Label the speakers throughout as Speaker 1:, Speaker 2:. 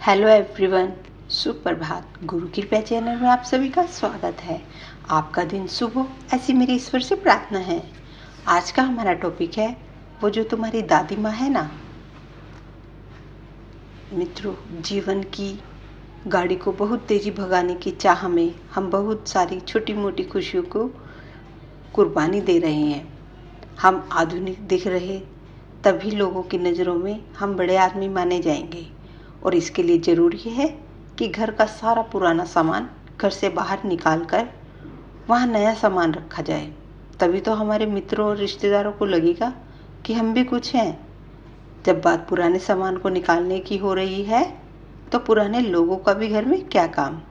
Speaker 1: Hello everyone, सुप्रभात। गुरु कृपा channel में आप सभी का स्वागत है। आपका दिन शुभ हो, ऐसी मेरी ईश्वर से प्रार्थना है। आज का हमारा टॉपिक है वो जो तुम्हारी दादी माँ है ना। मित्रों, जीवन की गाड़ी को बहुत तेजी भगाने की चाह में हम बहुत सारी छोटी मोटी खुशियों को कुर्बानी दे रहे हैं। हम आधुनिक दिख रहे तभी लोगों की नज़रों में हम बड़े आदमी माने जाएंगे, और इसके लिए ज़रूरी है कि घर का सारा पुराना सामान घर से बाहर निकाल कर वहाँ नया सामान रखा जाए। तभी तो हमारे मित्रों और रिश्तेदारों को लगेगा कि हम भी कुछ हैं। जब बात पुराने सामान को निकालने की हो रही है तो पुराने लोगों का भी घर में क्या काम।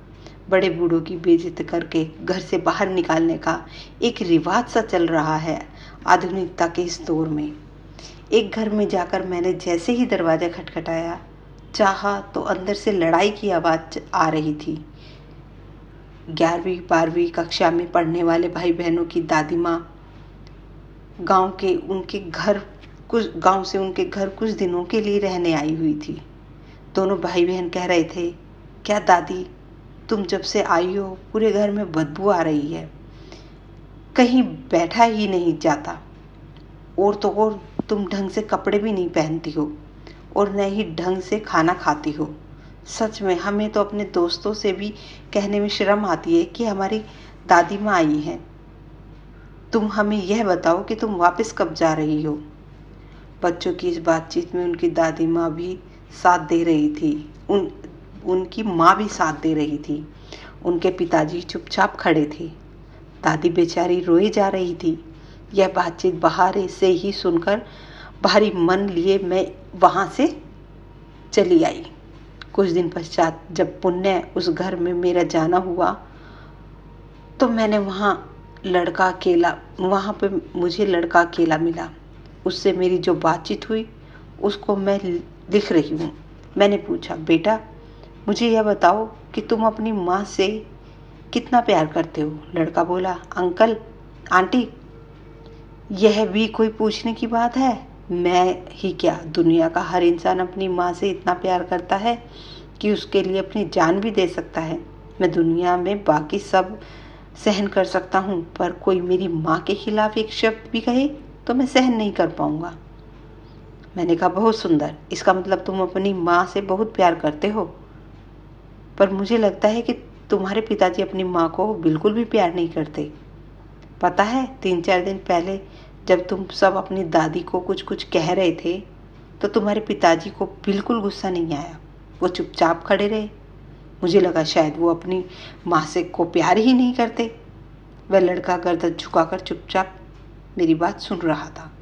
Speaker 1: बड़े बूढ़ों की बेइज्जती करके घर से बाहर निकालने का एक रिवाज सा चल रहा है आधुनिकता के इस दौर में। एक घर में जाकर मैंने जैसे ही दरवाज़ा खटखटाया, चाहा तो अंदर से लड़ाई की आवाज़ आ रही थी। 11वीं 12वीं कक्षा में पढ़ने वाले भाई बहनों की दादी माँ गांव से उनके घर कुछ दिनों के लिए रहने आई हुई थी। दोनों भाई बहन कह रहे थे, क्या दादी, तुम जब से आई हो पूरे घर में बदबू आ रही है, कहीं बैठा ही नहीं जाता, और तो और तुम ढंग से कपड़े भी नहीं पहनती हो और न ही ढंग से खाना खाती हो। सच में हमें तो अपने दोस्तों से भी कहने में शर्म आती है कि हमारी दादी माँ आई है। तुम हमें यह बताओ कि तुम वापस कब जा रही हो। बच्चों की इस बातचीत में उनकी दादी माँ भी साथ दे रही थी। उनकी माँ भी साथ दे रही थी। उनके पिताजी चुपचाप खड़े थे। दादी बेचारी रोई जा रही थी। यह बातचीत बाहर से ही सुनकर भारी मन लिए मैं वहाँ से चली आई। कुछ दिन पश्चात जब पुण्य उस घर में मेरा जाना हुआ तो मैंने वहाँ पे मुझे लड़का अकेला मिला। उससे मेरी जो बातचीत हुई उसको मैं लिख रही हूँ। मैंने पूछा, बेटा मुझे यह बताओ कि तुम अपनी माँ से कितना प्यार करते हो। लड़का बोला, अंकल आंटी, यह भी कोई पूछने की बात है। मैं ही क्या, दुनिया का हर इंसान अपनी माँ से इतना प्यार करता है कि उसके लिए अपनी जान भी दे सकता है। मैं दुनिया में बाकी सब सहन कर सकता हूँ, पर कोई मेरी माँ के खिलाफ एक शब्द भी कहे तो मैं सहन नहीं कर पाऊँगा। मैंने कहा, बहुत सुंदर, इसका मतलब तुम अपनी माँ से बहुत प्यार करते हो। पर मुझे लगता है कि तुम्हारे पिताजी अपनी माँ को बिल्कुल भी प्यार नहीं करते। पता है, 3-4 दिन पहले जब तुम सब अपनी दादी को कुछ कुछ कह रहे थे तो तुम्हारे पिताजी को बिल्कुल गुस्सा नहीं आया। वो चुपचाप खड़े रहे। मुझे लगा शायद वो अपनी माँ से को प्यार ही नहीं करते। वह लड़का गर्दन झुकाकर चुपचाप मेरी बात सुन रहा था।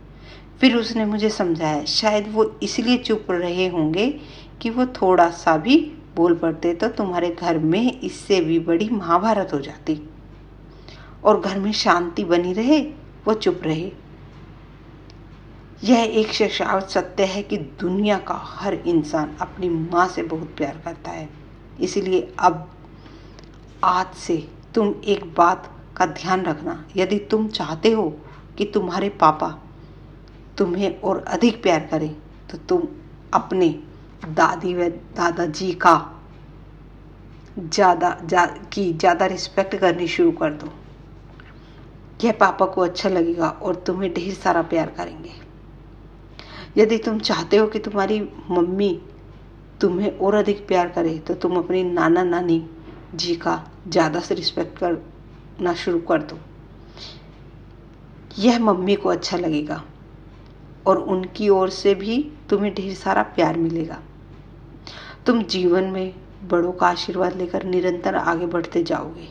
Speaker 1: फिर उसने मुझे समझाया, शायद वो इसलिए चुप रहे होंगे कि वो थोड़ा सा भी बोल पड़ते तो तुम्हारे घर में इससे भी बड़ी महाभारत हो जाती और घर में शांति बनी रहे। वो चुप रहे। यह एक शाश्वत सत्य है कि दुनिया का हर इंसान अपनी माँ से बहुत प्यार करता है। इसलिए अब आज से तुम एक बात का ध्यान रखना, यदि तुम चाहते हो कि तुम्हारे पापा तुम्हें और अधिक प्यार करें तो तुम अपने दादी व दादाजी का ज़्यादा रिस्पेक्ट करनी शुरू कर दो। यह पापा को अच्छा लगेगा और तुम्हें ढेर सारा प्यार करेंगे। यदि तुम चाहते हो कि तुम्हारी मम्मी तुम्हें और अधिक प्यार करे तो तुम अपनी नाना नानी जी का ज़्यादा से रिस्पेक्ट करना शुरू कर दो। यह मम्मी को अच्छा लगेगा और उनकी ओर से भी तुम्हें ढेर सारा प्यार मिलेगा। तुम जीवन में बड़ों का आशीर्वाद लेकर निरंतर आगे बढ़ते जाओगे।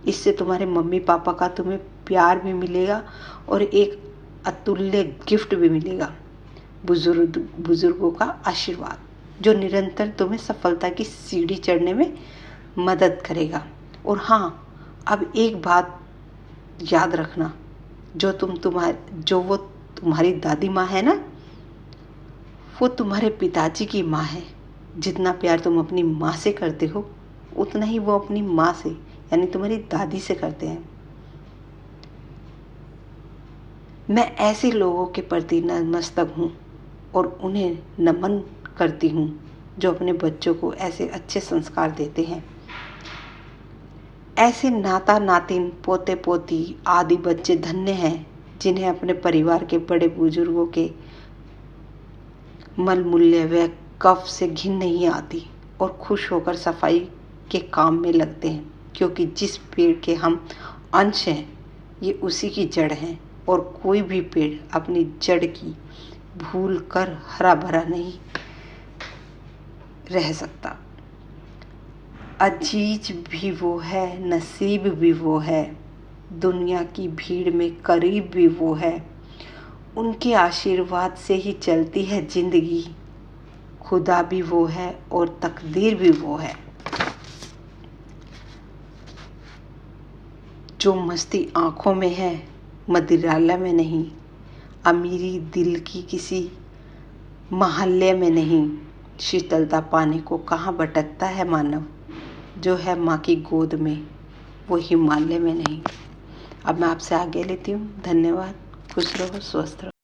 Speaker 1: इससे तुम्हारे मम्मी पापा का तुम्हें प्यार भी मिलेगा और एक अतुल्य गिफ्ट भी मिलेगा, बुजुर्गों का आशीर्वाद, जो निरंतर तुम्हें सफलता की सीढ़ी चढ़ने में मदद करेगा। और हाँ, अब एक बात याद रखना, जो वो तुम्हारी दादी माँ है ना, वो तुम्हारे पिताजी की माँ है। जितना प्यार तुम अपनी माँ से करते हो उतना ही वो अपनी माँ से यानी तुम्हारी दादी से करते हैं। मैं ऐसे लोगों के प्रति नतमस्तक हूँ और उन्हें नमन करती हूँ जो अपने बच्चों को ऐसे अच्छे संस्कार देते हैं। ऐसे नाता नातिन, पोते पोती आदि बच्चे धन्य हैं जिन्हें अपने परिवार के बड़े बुजुर्गों के मल मूल्य व कफ से घिन नहीं आती और खुश होकर सफाई के काम में लगते हैं, क्योंकि जिस पेड़ के हम अंश हैं ये उसी की जड़ हैं और कोई भी पेड़ अपनी जड़ की भूल कर हरा भरा नहीं रह सकता। अजीज भी वो है, नसीब भी वो है, दुनिया की भीड़ में करीब भी वो है, उनके आशीर्वाद से ही चलती है जिंदगी, खुदा भी वो है और तकदीर भी वो है। जो मस्ती आंखों में है मदिरालय में नहीं, अमीरी दिल की किसी महल्ले में नहीं, शीतलता पाने को कहाँ भटकता है मानव, जो है माँ की गोद में वो हिमालय में नहीं। अब मैं आपसे आगे लेती हूँ। धन्यवाद। खुश रहो, स्वस्थ रहो।